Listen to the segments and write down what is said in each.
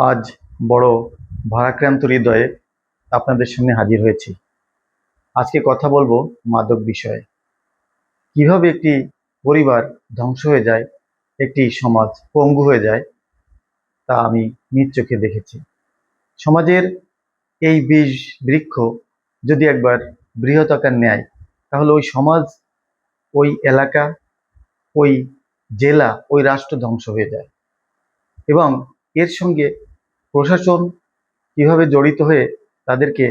আজ বড় ভারাক্রান্ত হৃদয়ে আপনাদের সামনে হাজির হয়েছি। আজকে কথা বলবো মাদক বিষয়ে। কিভাবে একটি পরিবার ধ্বংস হয়ে যায়, একটি সমাজ পঙ্গু হয়ে যায়, তা আমি নিজ চোখে দেখেছি। সমাজের এই বীজ বৃক্ষ যদি একবার বৃহৎ আকার নেয়, তাহলে ওই সমাজ, ওই এলাকা, ওই জেলা, ওই রাষ্ট্র ধ্বংস হয়ে যায়। এবং এর সঙ্গে প্রশাসন কিভাবে জড়িত হয়ে তাদেরকে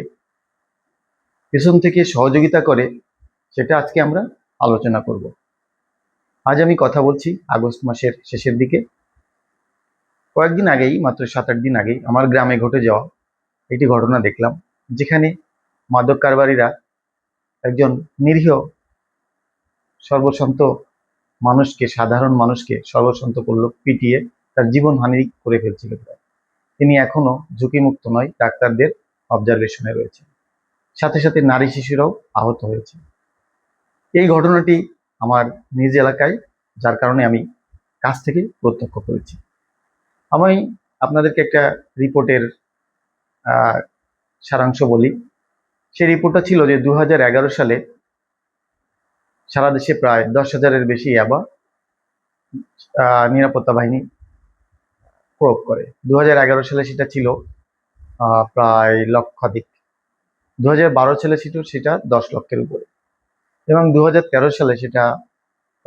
পেছন থেকে সহযোগিতা করে, সেটা আজকে আমরা আলোচনা করব। আজ আমি কথা বলছি আগস্ট মাসের শেষের দিকে। কয়েকদিন আগেই, মাত্র 7-8 দিন আগেই আমার গ্রামে ঘটে যাওয়া একটি ঘটনা দেখলাম, যেখানে মাদক কারবারিরা একজন নিরীহ সর্বশান্ত মানুষকে, সাধারণ মানুষকে সর্বশান্ত করলো, পিটিয়ে তার জীবনহানি করে ফেলছিল। তিনি এখনো ঝুঁকিমুক্ত নয়, ডাক্তারদের অবজারভেশনে রয়েছে। সাথে সাথে নারী শিশুরাও আহত হয়েছে। এই ঘটনাটি আমার নিজ এলাকায়, যার কারণে আমি কাছ থেকে প্রত্যক্ষ করেছি। আমি আপনাদেরকে একটা রিপোর্টের সারাংশ বলি। সেই রিপোর্টটা ছিল যে 2011 সালে সারা দেশে প্রায় 10,000-এর বেশি ইয়াবা নিরাপত্তা বাহিনী প্রয়োগ করে। 2011 সালে সেটা ছিল প্রায় লক্ষাধিক। 2012 সালে ছিল সেটা 10 লক্ষের উপরে, এবং 2013 সালে সেটা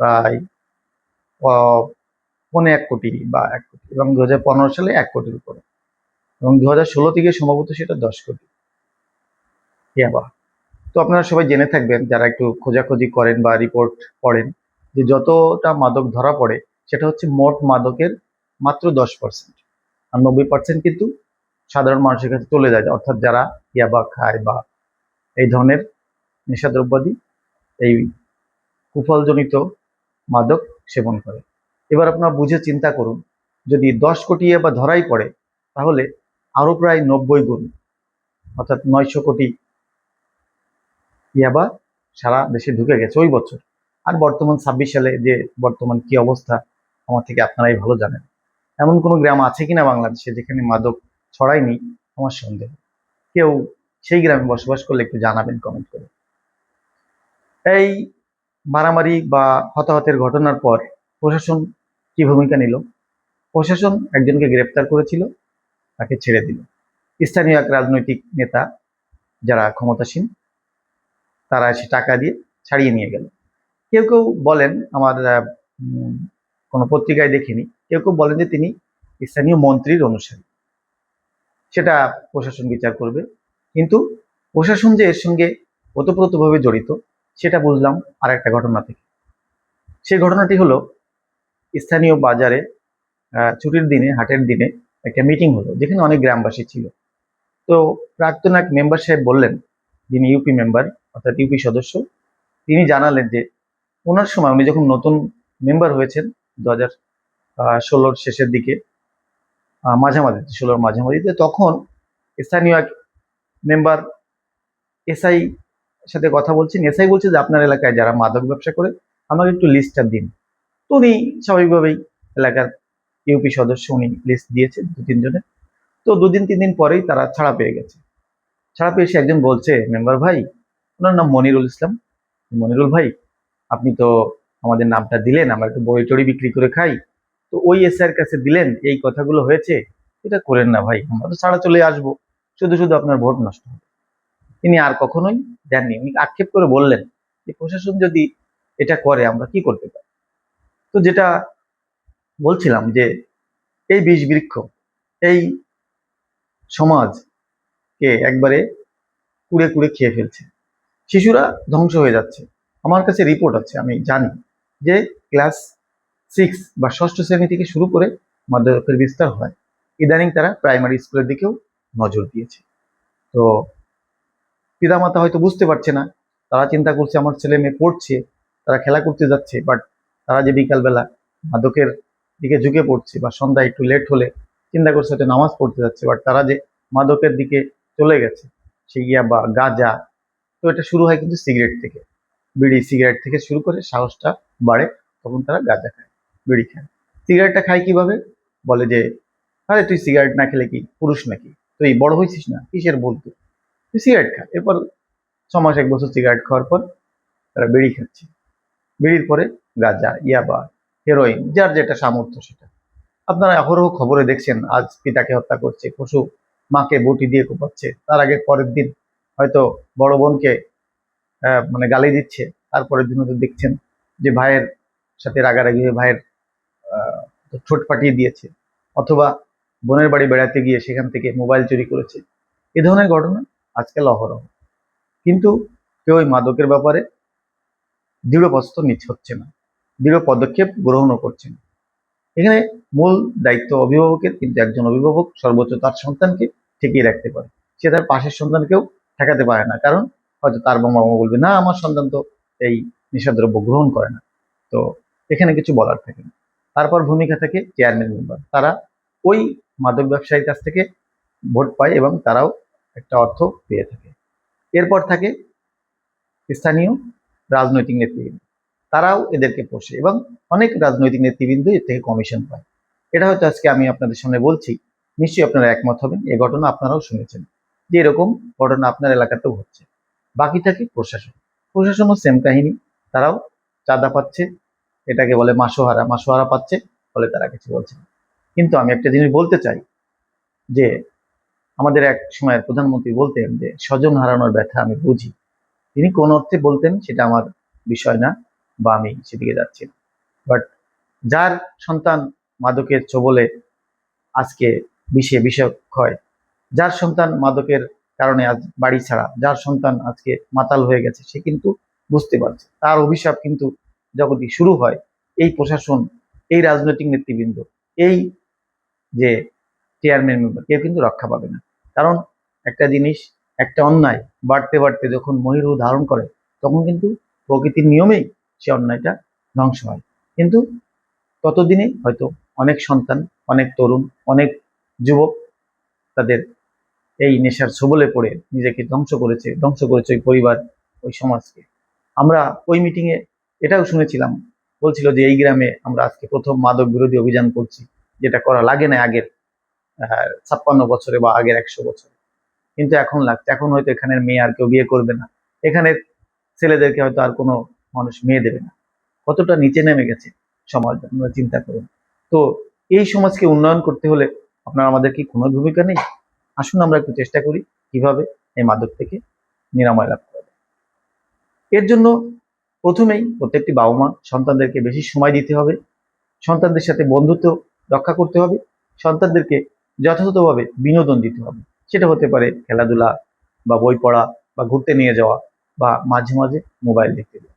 প্রায় 1.25 কোটি বা 1 কোটি, এবং 2015 সালে 1 কোটির উপরে, এবং 2016 থেকে সম্ভবত সেটা 10 কোটি ইয়াবা। তো আপনারা সবাই জেনে থাকবেন, যারা একটু খোঁজাখুঁজি করেন বা রিপোর্ট পড়েন, যে যতটা মাদক ধরা পড়ে সেটা হচ্ছে মোট মাদকের মাত্র 10%, আর 90% কিন্তু সাধারণ মানুষের কাছে চলে যায়, অর্থাৎ যারা ইয়াবা খায় বা এই ধরনের নেশাদ্রব্যাদি, এই কুফলজনিত মাদক সেবন করে। এবার আপনারা বুঝে চিন্তা করুন, যদি 10 কোটি ইয়াবা ধরাই পড়ে, তাহলে আরো প্রায় 90 গুণ, অর্থাৎ 900 কোটি ইয়াবা সারা দেশে ঢুকে গেছে ওই বছর। আর বর্তমান 26 সালে যে বর্তমান কি অবস্থা, আমার থেকে আপনারাই ভালো জানেন। এমন কোনো গ্রাম আছে কিনা বাংলাদেশে যেখানে মাদক ছড়ায়নি, আমার সন্দেহ। কেউ সেই গ্রামে বসবাস করলে একটু জানাবেন কমেন্ট করে। এই মারামারি বা হতাহতের ঘটনার পর প্রশাসন কি ভূমিকা নিল? প্রশাসন একজনকে গ্রেপ্তার করেছিল, তাকে ছেড়ে দিল। স্থানীয় এক রাজনৈতিক নেতা, যারা ক্ষমতাসীন, তারা এসে টাকা দিয়ে ছাড়িয়ে নিয়ে গেল। কেউ কেউ বলেন, আমার কোনো পত্রিকায় দেখিনি, কেউ কেউ বলেন যে তিনি স্থানীয় মন্ত্রীর অনুসারী। সেটা প্রশাসন বিচার করবে। কিন্তু প্রশাসন যে এর সঙ্গে ওতপ্রোতভাবে জড়িত, সেটা বুঝলাম আর একটা ঘটনা থেকে। সেই ঘটনাটি হলো, স্থানীয় বাজারে ছুটির দিনে, হাটের দিনে একটা মিটিং হলো, যেখানে অনেক গ্রামবাসী ছিল। তো প্রাক্তন এক মেম্বার সাহেব বললেন, যিনি ইউপি মেম্বার, অর্থাৎ ইউপি সদস্য, তিনি জানালেন যে ওনার সময়, উনি যখন নতুন মেম্বার হয়েছেন 2016-র শেষের দিকে, মাঝামাঝিতে, 16-র মাঝামাঝিতে, তখন স্থানীয় এক মেম্বার এসআই সাথে কথা বলছেন। এসআই বলছে যে আপনার এলাকায় যারা মাদক ব্যবসা করে, আমাকে একটু লিস্টটা দিন। তো উনি স্বাভাবিকভাবেই, এলাকার ইউপি সদস্য, উনি লিস্ট দিয়েছেন 2-3 জনের। তো 2-3 দিন পরেই তারা ছাড়া পেয়ে গেছে। ছাড়া পেয়ে এসে একজন বলছে, মেম্বার ভাই, ওনার নাম মনিরুল ইসলাম, মনিরুল ভাই, আপনি তো আমাদের নামটা দিলেন, আমরা একটু বড়ি টড়ি বিক্রি করে খাই, তো ওই এসআইয়ের কাছে দিলেন, এই কথাগুলো হয়েছে, এটা করেন না ভাই, আমরা তো ছাড়া চলে আসবো, শুধু শুধু আপনার ভোট নষ্ট হবে। তিনি আর কখনোই দেননি। উনি আক্ষেপ করে বললেন যে প্রশাসন যদি এটা করে, আমরা কি করতে পারি? তো যেটা বলছিলাম, যে এই বীজ বৃক্ষ, এই সমাজকে একবারে কুড়ে কুড়ে খেয়ে ফেলছে। শিশুরা ধ্বংস হয়ে যাচ্ছে। আমার কাছে রিপোর্ট আছে, আমি জানি যে ক্লাস 6 বা 6ষ্ঠ শ্রেণী থেকে শুরু করে মাদকের বিস্তার হয়। ইদানিং তারা প্রাইমারি স্কুলের দিকেও নজর দিয়েছে। তো পিতামাতা হয়তো বুঝতে পারছে না, তারা চিন্তা করছে আমার ছেলে মেয়ে পড়ছে, তারা খেলা করতে যাচ্ছে, বাট তারা যে বিকালবেলা মাদকের দিকে ঝুঁকে পড়ছে, বা সন্ধ্যা একটু লেট হলে চিন্তা করছে হয়তো নামাজ পড়তে যাচ্ছে, বাট তারা যে মাদকের দিকে চলে গেছে, সেই বা গাঁজা। তো এটা শুরু হয় কিন্তু সিগারেট থেকে, বিড়ি সিগারেট থেকে শুরু করে সাহসটা বাড়ে, তখন তারা গাঁজা খায়, বিড়ি খায়। সিগারেটটা খায় কিভাবে? বলে যে আরে তুই সিগারেট না খেলে কি পুরুষ নাকি? তুই বড় হয়েছিস না? কিসের ভুল তুই? তুই সিগারেট খা। এরপর 6 মাস 1 বছর সিগারেট খাওয়ার পর তারা বিড়ি খাচ্ছে। বিড়ির পরে গাঁজা, ইয়াবা, হেরোইন, যার যেটা সামর্থ্য সেটা। আপনারা অহরহ খবরে দেখছেন, আজ পিতাকে হত্যা করছে, পশু মাকে বটি দিয়ে কোপাচ্ছে, তার আগে পরের দিন হয়তো বড় বোনকে মানে গালি দিচ্ছে, তারপরের দিন হয়তো দেখছেন যে ভাইয়ের সাথে রাগারাগি হয়ে ভাইয়ের আহ, ঠোঁট ফাটিয়ে দিয়েছে, অথবা বোনের বাড়ি বেড়াতে গিয়ে সেখান থেকে মোবাইল চুরি করেছে। এ ধরনের ঘটনা আজকাল অহরহ। কিন্তু কেউ ওই মাদকের ব্যাপারে দৃঢ় হচ্ছে না, দৃঢ় পদক্ষেপ গ্রহণও করছে না। এখানে মূল দায়িত্ব অভিভাবকের, কিন্তু একজন অভিভাবক সর্বোচ্চ তার সন্তানকে ঠেকিয়ে রাখতে পারে। সে তার পাশের সন্তানকেও ঠেকাতে পারে না, কারণ হয়তো তার বাবা মা বলবে, না আমার সন্তান তো এই নেশাদ্রব্য গ্রহণ করে না। তো এখানে কিছু বলার থাকে না। তারপর ভূমিকা থাকে চেয়ারম্যান মেম্বার, তারা ওই মাদক ব্যবসায়ীর কাছ থেকে ভোট পায় এবং তারাও একটা অর্থ পেয়ে থাকে। এরপর থাকে স্থানীয় রাজনৈতিক নেতৃবৃন্দ, তারাও এদেরকে পোষে এবং অনেক রাজনৈতিক নেতৃবৃন্দ এর থেকে কমিশন পায়। এটা হয়তো আজকে আমি আপনাদের সামনে বলছি, নিশ্চয়ই আপনারা একমত হবেন, এই ঘটনা আপনারাও শুনেছেন যে এরকম ঘটনা আপনার এলাকাতেও হচ্ছে। বাকি থাকে প্রশাসন, প্রশাসনও সেম কাহিনী, তারাও চাঁদা পাচ্ছে, এটাকে বলে মাসোহারা, মাসোহারা পাচ্ছে, ফলে তারা কিছু বলছে না। কিন্তু আমি একটা জিনিস বলতে চাই যে আমাদের এক সময়ের প্রধানমন্ত্রী বলতেন যে স্বজন হারানোর ব্যথা আমি বুঝি। তিনি কোন অর্থে বলতেন সেটা আমার বিষয় না, বা আমি সেদিকে যাচ্ছি না। বাট যার সন্তান মাদকের ছোবলে আজকে বিষে বিষক্ষয়, যার সন্তান মাদকের কারণে আজ বাড়ি ছাড়া, যার সন্তান আজকে মাতাল হয়ে গেছে, সে কিন্তু বুঝতে পারছে তার অভিশাপ কিন্তু যখনই শুরু হয়, এই প্রশাসন, এই রাজনৈতিক নেতৃবৃন্দ, এই যে চেয়ারম্যান মেম্বার, কেউ কিন্তু রক্ষা পাবে না। কারণ একটা জিনিস, একটা অন্যায় বাড়তে বাড়তে যখন মহিরূহ ধারণ করে, তখন কিন্তু প্রকৃতির নিয়মেই সে অন্যায়টা ধ্বংস হয়। কিন্তু ততদিনে হয়তো অনেক সন্তান, অনেক তরুণ, অনেক যুবক তাদের এই নেশার ছোবলে পড়ে নিজেকে ধ্বংস করেছে ওই পরিবার, ওই সমাজকে। আমরা ওই মিটিং এ এটাও শুনেছিলাম, বলছিল যে এই গ্রামে আমরা আজকে প্রথম মাদক বিরোধী অভিযান করছি, যেটা করা লাগে না আগের 56 বছরে বা আগের 100 বছরে। কিন্তু এখন লাগছে, এখন হয়তো এখানের মেয়ে আর কেউ বিয়ে করবে না, এখানের ছেলেদেরকে হয়তো আর কোনো মানুষ মেয়ে দেবে না। কতটা নিচে নেমে গেছে সমাজ, আমরা চিন্তা করুন। তো এই সমাজকে উন্নয়ন করতে হলে আপনার আমাদের কি কোনো ভূমিকা নেই? আসুন আমরা একটু চেষ্টা করি কিভাবে এই মাদক থেকে নিরাময় লাভ করা যায়। এর জন্য প্রথমেই প্রত্যেকটি বাবা মা সন্তানদেরকে বেশি সময় দিতে হবে, সন্তানদের সাথে বন্ধুত্ব রক্ষা করতে হবে, সন্তানদেরকে যথাযথভাবে বিনোদন দিতে হবে। সেটা হতে পারে খেলাধুলা, বা বই পড়া, বা ঘুরতে নিয়ে যাওয়া, বা মাঝে মাঝে মোবাইল দেখতে দেওয়া।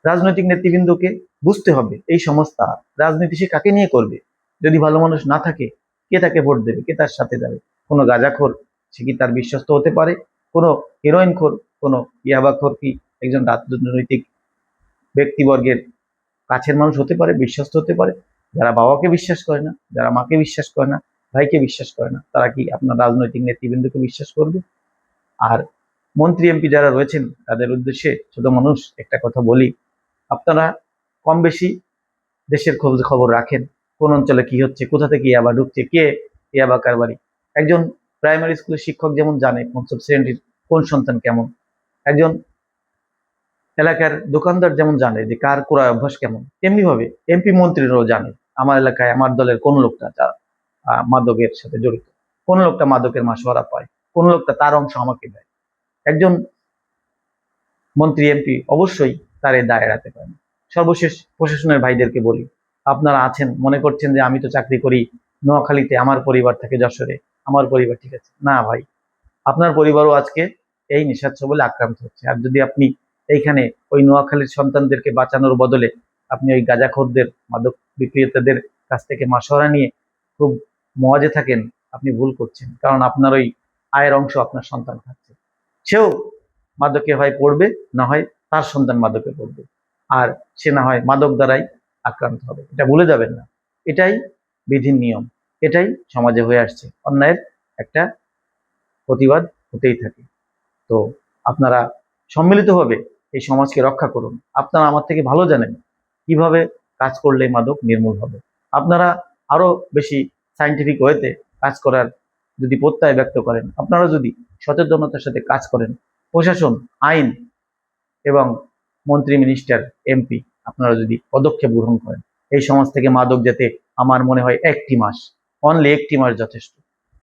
রাজনৈতিক নেতৃবৃন্দকে বুঝতে হবে এই সংস্থা, রাজনীতি সে কাকে নিয়ে করবে? যদি ভালো মানুষ না থাকে, কে তাকে ভোট দেবে, কে তার সাথে যাবে? কোনো গাঁজাখোর সে কি তার বিশ্বস্ত হতে পারে? কোনো হেরোইনখোর, কোনো ইয়াবাখোর কি একজন রাজনৈতিক ব্যক্তিবর্গের কাছের মানুষ হতে পারে, বিশ্বস্ত হতে পারে? যারা বাবাকে বিশ্বাস করে না, যারা মাকে বিশ্বাস করে না, ভাইকে বিশ্বাস করে না, তারা কি আপনার রাজনৈতিক নেতৃবৃন্দকে বিশ্বাস করবে? আর মন্ত্রী এমপি যারা রয়েছেন, তাদের উদ্দেশ্যে ছোট মানুষ একটা কথা বলি, আপনারা কম বেশি দেশের খোঁজ খবর রাখেন, কোন অঞ্চলে কি হচ্ছে, কোথা থেকে ইয়াবা ঢুকছে, কে ইয়াবা কারবারি। একজন প্রাইমারি স্কুলের শিক্ষক যেমন জানে পঞ্চম শ্রেণীর কোন সন্তান কেমন, একজন এলাকার দোকানদার যেমন জানে যে কার ক্রয় অভ্যাস কেমন, তেমনি ভাবে এমপি মন্ত্রীরাও জানে আমার এলাকায় আমার দলের কোন লোকটা মাদকের সাথে জড়িত, কোন লোকটা মাদকের মাসোহারা পায়, কোন লোকটা তার অংশ আমাকে দেয়। একজন মন্ত্রী এমপি অবশ্যই তার এই দায় এড়াতে পারেন। সর্বশেষ প্রশাসনের ভাইদেরকে বলি, আপনারা আছেন মনে করছেন যে আমি তো চাকরি করি নোয়াখালীতে, আমার পরিবার থাকে যশোরে, আমার পরিবার ঠিক আছে না ভাই, আপনার পরিবারও আজকে এই নেশার ছোবলে আক্রান্ত হচ্ছে। আর যদি আপনি এইখানে ওই নোয়াখালীর সন্তানদেরকে বাঁচানোর বদলে আপনি ওই গাঁজাখোরদের, মাদক বিক্রেতাদের কাছ থেকে মাসোহারা নিয়ে খুব মজে থাকেন, আপনি ভুল করছেন। কারণ আপনার ওই আয়ের অংশ আপনার সন্তান খাচ্ছে, সেও মাদকে হয় পড়বে, না হয় তার সন্তান মাদকে পড়বে, আর সে না হয় মাদক দ্বারাই আক্রান্ত হবে। এটা ভুলে যাবেন না, এটাই বিধির নিয়ম, এটাই সমাজে হয়ে আসছে। অন্যায়ের একটা প্রতিবাদ হতেই থাকে। তো আপনারা সম্মিলিতভাবে এই সমাজকে রক্ষা করুন। আপনারা আমার থেকে ভালো জানেন কিভাবে কাজ করলে মাদক নির্মূল হবে। আপনারা আরো বেশি সায়েন্টিফিক ওয়েতে কাজ করার যদি প্রত্যয় ব্যক্ত করেন, আপনারা যদি সচেতনতার সাথে কাজ করেন, প্রশাসন, আইন এবং মন্ত্রী, মিনিস্টার, এমপি আপনারা যদি পদক্ষেপ গ্রহণ করেন, এই সমাজ থেকে মাদক যেতে আমার মনে হয় 1টি মাস, অনলি 1টি মাস যথেষ্ট।